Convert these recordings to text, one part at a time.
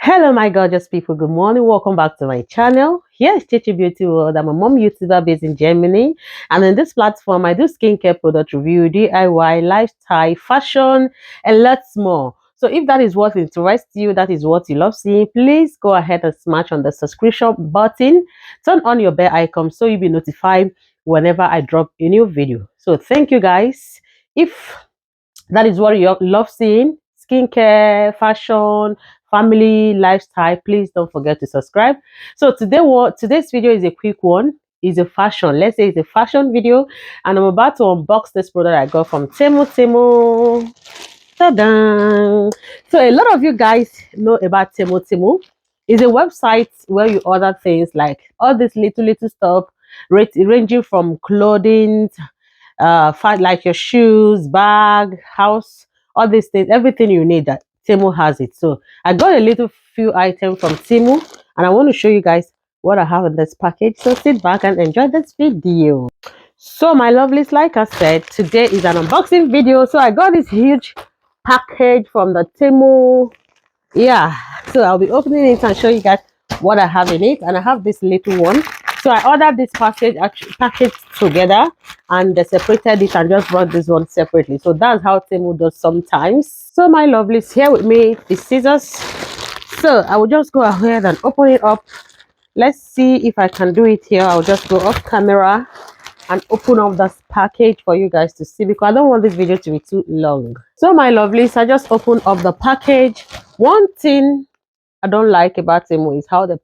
Hello my gorgeous people, good morning, welcome back to my channel. Here is Chichi Beauty World. I'm a mom YouTuber based in Germany, and in this platform I do skincare product review, DIY, lifestyle, fashion, and lots more. So if that is what interests you, that is what you love seeing, please go ahead and smash on the subscription button, turn on your bell icon so you'll be notified whenever I drop a new video. So thank you guys. If that is what you love seeing, skincare, fashion, family, lifestyle, please don't forget to subscribe. So today's video is a quick one. Is a fashion, let's say it's a fashion video, and I'm about to unbox this product I got from Temu. Ta-da! So a lot of you guys know about Temu. It's a website where you order things like all this little stuff, ranging from clothing, like your shoes, bag, house, all these things, everything you need, that Temu has it. So I got a little few items from Temu, and I want to show you guys what I have in this package. So sit back and enjoy this video. So my lovelies, like I said, today is an unboxing video. So I got this huge package from the Temu. Yeah, so I'll be opening it and show you guys what I have in it. And I have this little one. So I ordered this package together, and they separated it and just brought this one separately. So that's how Temu does sometimes. So my lovelies, here with me the scissors. So I will just go ahead and open it up. Let's see if I can do it here. I'll just go off camera and open up this package for you guys to see, because I don't want this video to be too long. So my lovelies, I just opened up the package. One thing I don't like about Temu is how they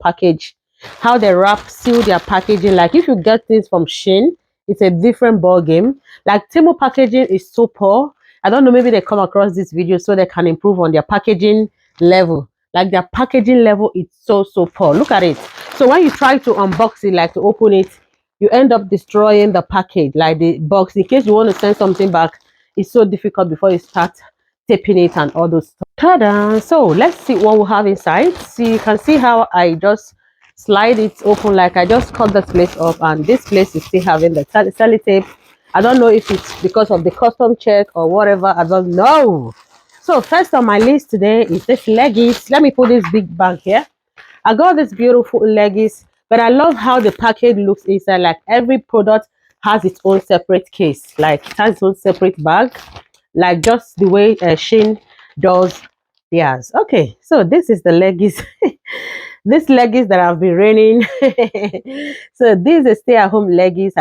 seal their packaging. Like if you get things from Shein, it's a different ball game. Like Temu packaging is so poor. I don't know, maybe they come across this video so they can improve on their packaging level. Like their packaging level is so poor. Look at it. So when you try to unbox it, like to open it, you end up destroying the package, like the box. In case you want to send something back, it's so difficult before you start taping it and all those stuff. Ta-da! So let's see what we have inside. See, you can see how I just slide it open, like I just cut this place off, and this place is still having the sellotape. I don't know if it's because of the custom check or whatever. I don't know. So first on my list today is this leggings. Let me put this big bag here. I got this beautiful leggings, but I love how the package looks inside. Like every product has its own separate case, like it has its own separate bag, like just the way Shein does theirs. Okay, so this is the leggings. This leggings that I've been raining. So this is stay-at-home leggings,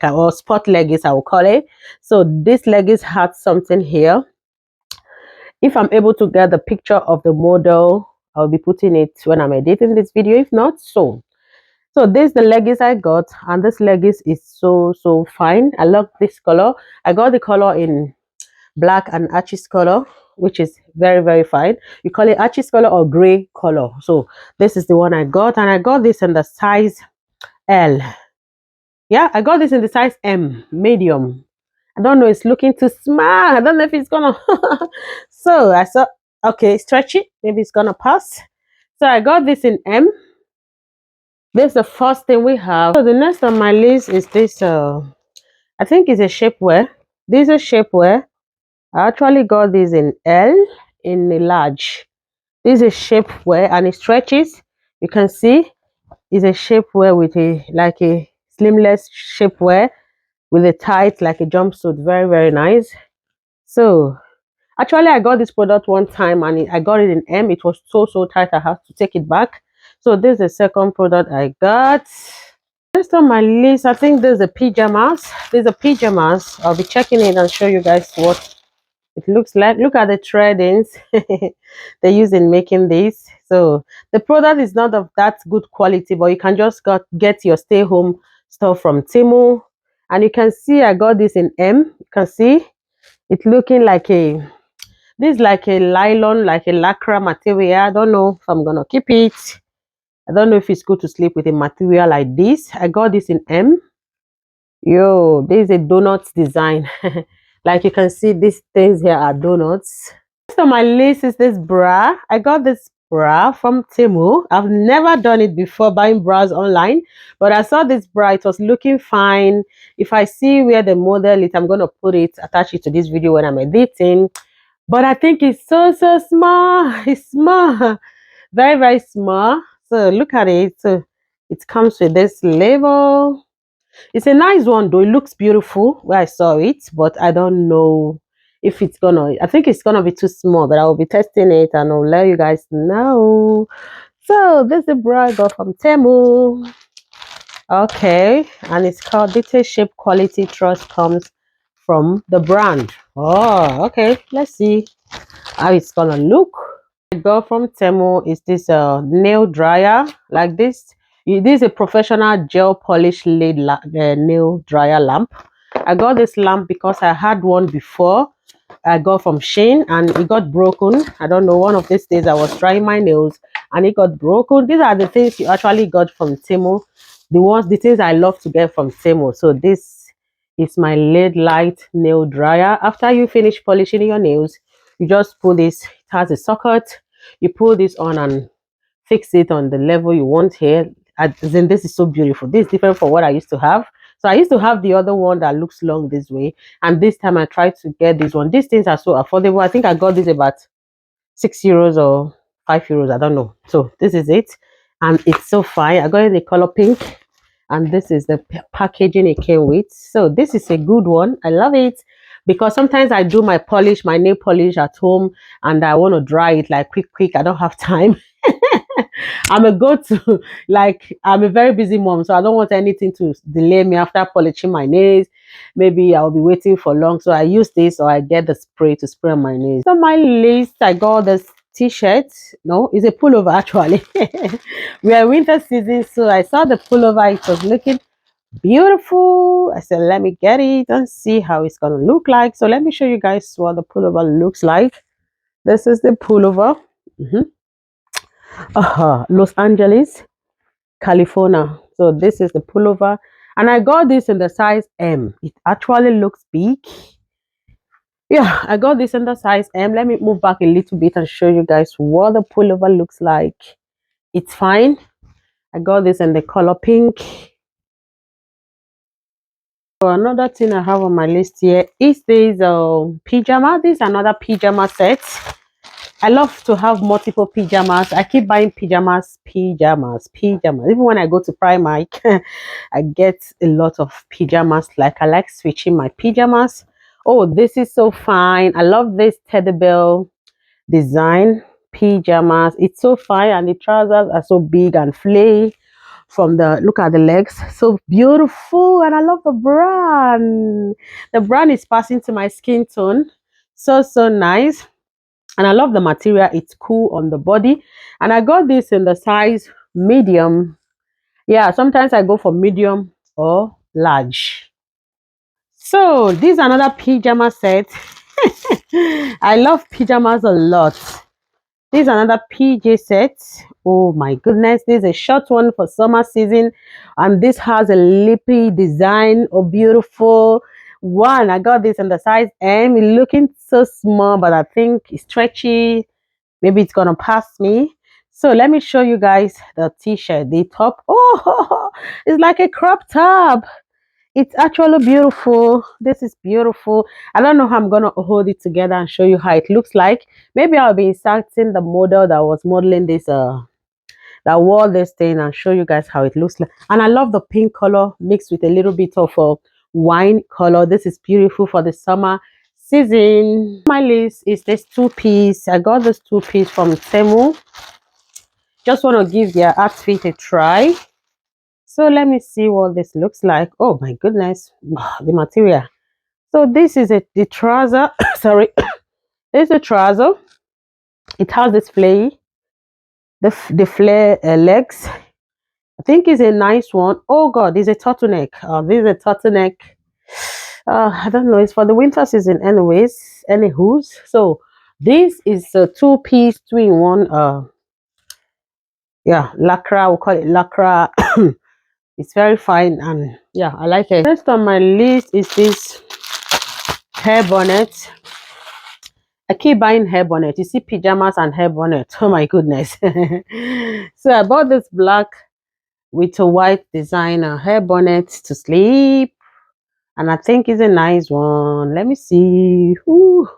or sport leggings, I will call it. So this leggings had something here. If I'm able to get the picture of the model, I'll be putting it when I'm editing this video. If not, so this is the leggings I got, and this leggings is so fine. I love this color. I got the color in black and arches color, which is very fine. You call it arches color or gray color. So this is the one I got, and I got this in the size L. Yeah, I got this in the size M, medium. I don't know, it's looking too small. I don't know if it's gonna so I saw, okay, stretch it, maybe it's gonna pass. So I got this in M. This is the first thing we have. So the next on my list is this I think it's a shapewear. This is a shapewear. I actually got this in L, in a large. This is a shapewear, and it stretches. You can see it's a shapewear with a slimless shapewear with a tight like a jumpsuit. Very nice. So actually I got this product one time, and I got it in M. It was so tight I have to take it back. So this is the second product I got. Next on my list, I think there's a pajamas. There's a pajamas. I'll be checking it and show you guys what it looks like. Look at the threadings they use in making this. So the product is not of that good quality, but you can just get your stay home stuff from Temu. And you can see I got this in M. You can see it's looking like this is like a nylon, like a lycra material. I don't know if I'm gonna keep it. I don't know if it's good to sleep with a material like this. I got this in M. Yo, this is a donut design. Like you can see, these things here are donuts. Next on my list is this bra. I got this bra from Temu. I've never done it before, buying bras online, but I saw this bra. It was looking fine. If I see where the model is, I'm gonna attach it to this video when I'm editing. But I think it's so small. It's small. Very, very small. So look at it. So it comes with this label. It's a nice one though. It looks beautiful where I saw it, but I don't know if it's gonna. I think it's gonna be too small, but I will be testing it and I'll let you guys know. So this is the bra I got from Temu. Okay, and it's called Detail Shape Quality Trust comes from the brand. Oh, okay. Let's see how it's gonna look. I got from Temu is this nail dryer like this. This is a professional gel polish lead nail dryer lamp. I got this lamp because I had one before. I got from Shane and it got broken. I don't know. One of these days I was trying my nails and it got broken. These are the things you actually got from Temu. The things I love to get from Temu. So this is my LED light nail dryer. After you finish polishing your nails, you just pull this. It has a socket. You pull this on and fix it on the level you want here. Then this is so beautiful. This is different from what I used to have. So I used to have the other one that looks long this way, and this time I tried to get this one. These things are so affordable. I think I got this about €6 or €5. I don't know. So this is it, and it's so fine. I got it in the color pink, and this is the packaging it came with. So this is a good one. I love it because sometimes I do my nail polish at home, and I want to dry it like quick. I don't have time. I'm a go-to, like I'm a very busy mom, so I don't want anything to delay me after polishing my nails. Maybe I'll be waiting for long, so I use this or I get the spray to spray on my nails. On my list, I got this t-shirt. No, it's a pullover actually. We are winter season, so I saw the pullover. It was looking beautiful. I said, let me get it and see how it's gonna look like. So let me show you guys what the pullover looks like. This is the pullover. Los Angeles, California. So this is the pullover, and I got this in the size M. It actually looks big. Yeah, I got this in the size M. Let me move back a little bit and show you guys what the pullover looks like. It's fine. I got this in the color pink. So another thing I have on my list here is this pajama. This is another pajama set. I love to have multiple pajamas. I keep buying pajamas. Even when I go to Primark, I get a lot of pajamas. Like I like switching my pajamas. Oh, this is so fine. I love this teddy bear design pajamas. It's so fine, and the trousers are so big and flay. From the look at the legs, so beautiful, and I love the brand. The brand is passing to my skin tone. So nice. And I love the material. It's cool on the body, and I got this in the size medium. Yeah, sometimes I go for medium or large. So this is another pajama set. I love pajamas a lot. This is another PJ set. Oh my goodness, this is a short one for summer season, and this has a lippy design. Oh, beautiful one. I got this in the size M. It's looking so small, but I think it's stretchy. Maybe it's gonna pass me. So let me show you guys the t-shirt, the top. Oh, it's like a crop top. It's actually beautiful. This is beautiful. I don't know how I'm gonna hold it together and show you how it looks like. Maybe I'll be inserting the model that was modeling this that wore this thing and show you guys how it looks like. And I love the pink color mixed with a little bit of a wine color. This is beautiful for the summer season. My list is this two-piece. I got this two-piece from Temu. Just want to give their outfit a try. So let me see what this looks like. Oh my goodness, the material. So this is the trouser. Sorry, this is the trouser. It has this flare, the flare legs. I think it's a nice one. Oh God, it's a turtleneck. This is a turtleneck. I don't know. It's for the winter season, anyways. Anywho's. So this is a two-piece, two-in-one. Yeah, lacra. We'll call it lacra. It's very fine, and yeah, I like it. Next on my list is this hair bonnet. I keep buying hair bonnet. You see pajamas and hair bonnet. Oh my goodness. So I bought this black with a white designer hair bonnet to sleep. And I think it's a nice one. Let me see. Ooh.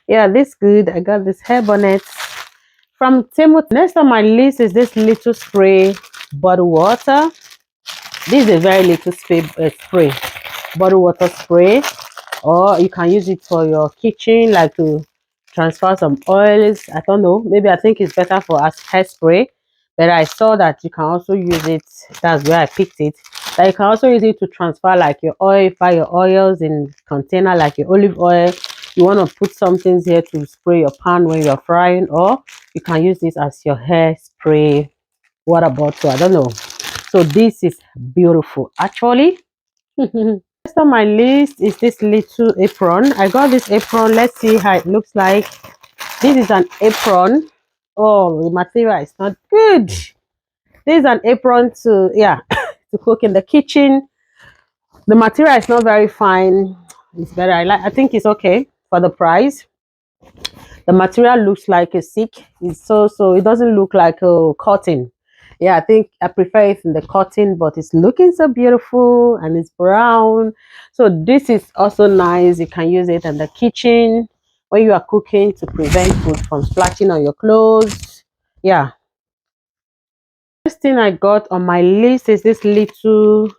Yeah, this good. I got this hair bonnet From Temu, next on my list is this little spray bottle water. This is a very little spray bottle water spray, or you can use it for your kitchen, like to transfer some oils. I don't know, maybe I think it's better for as hairspray, but I saw that you can also use it. That's where I picked it, that you can also use it to transfer like your oil, buy your oils in container like your olive oil. You want to put some things here to spray your pan when you're frying, or you can use this as your hairspray water bottle. I don't know. So this is beautiful actually. Next on my list is this little apron. I got this apron. Let's see how it looks like. This is an apron. Oh, the material is not good. This is an apron to, yeah, to cook in the kitchen. The material is not very fine. It's better. I think it's okay for the price. The material looks like a silk. It's so it doesn't look like a cotton. Yeah, I think I prefer it in the cotton, but it's looking so beautiful and it's brown. So this is also nice. You can use it in the kitchen when you are cooking to prevent food from splashing on your clothes. Yeah. First thing I got on my list is this little,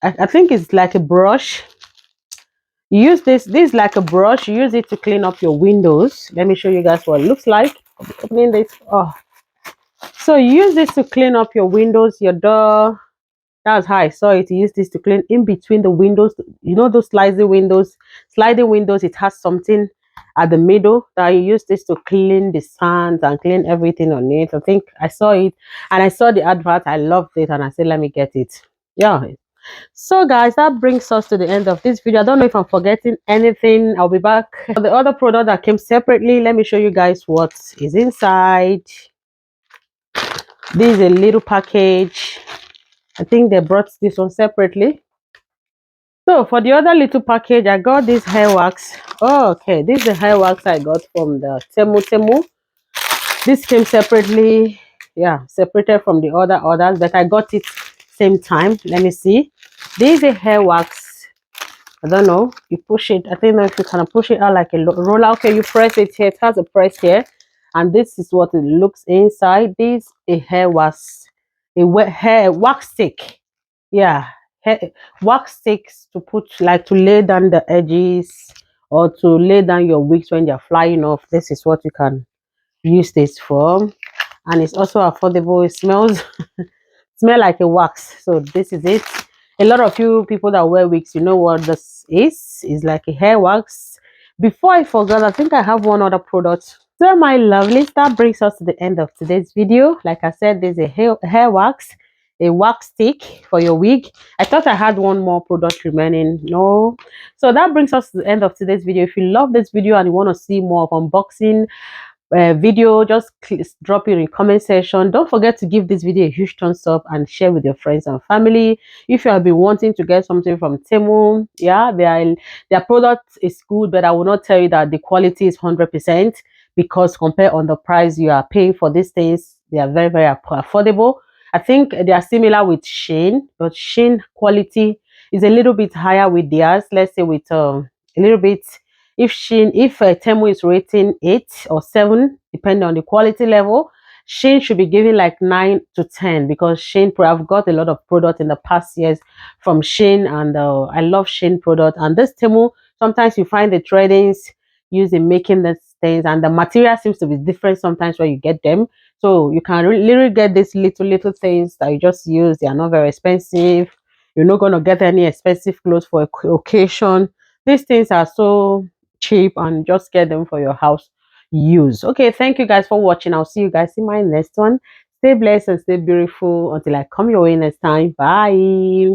I think it's like a brush. You use this like a brush. You use it to clean up your windows. Let me show you guys what it looks like. Opening this. Oh, so you use this to clean up your windows, your door. That's how I saw it. You use this to clean in between the windows. You know those sliding windows. Sliding windows, it has something at the middle that you use this to clean the sand and clean everything on it. I think I saw it and I saw the advert. I loved it and I said, let me get it. Yeah. So guys, that brings us to the end of this video. I don't know if I'm forgetting anything. I'll be back for the other product that came separately. Let me show you guys what is inside. This is a little package. I think they brought this one separately. So for the other little package, I got this hair wax. Oh, okay, this is the hair wax I got from the Temu. This came separately. Yeah, separated from the other orders, but I got it same time. Let me see. This is a hair wax. I don't know. You push it. I don't know if you can push it out like a roller. Okay, you press it here. It has a press here, and this is what it looks inside. This a hair wax, a wet hair wax stick. Yeah, hair, wax sticks to put like to lay down the edges or to lay down your wigs when they're flying off. This is what you can use this for, and it's also affordable. It smells smell like a wax. So this is it. A lot of you people that wear wigs, you know what this is like a hair wax. Before I forgot, I think I have one other product. So my lovelies, that brings us to the end of today's video. Like I said, there's a hair wax, a wax stick for your wig. I thought I had one more product remaining. No. So that brings us to the end of today's video. If you love this video and you want to see more of unboxing video, just drop it in the comment section. Don't forget to give this video a huge thumbs up and share with your friends and family. If you have been wanting to get something from Temu, yeah, their product is good, but I will not tell you that the quality is 100%, because compared on the price you are paying for these things, they are very affordable. I think they are similar with Shein, but Shein quality is a little bit higher with theirs. Let's say with a little bit, if Temu is rating 8 or 7, depending on the quality level, Shein should be giving like 9 to 10, because Shein I've got a lot of product in the past years from Shein, and I love Shein product. And this Temu, sometimes you find the threadings used in making these things, and the material seems to be different sometimes where you get them. So you can literally get these little things that you just use. They are not very expensive. You're not going to get any expensive clothes for occasion. These things are so cheap, and just get them for your house use. Okay, thank you guys for watching. I'll see you guys in my next one. Stay blessed and stay beautiful until I come your way next time. Bye.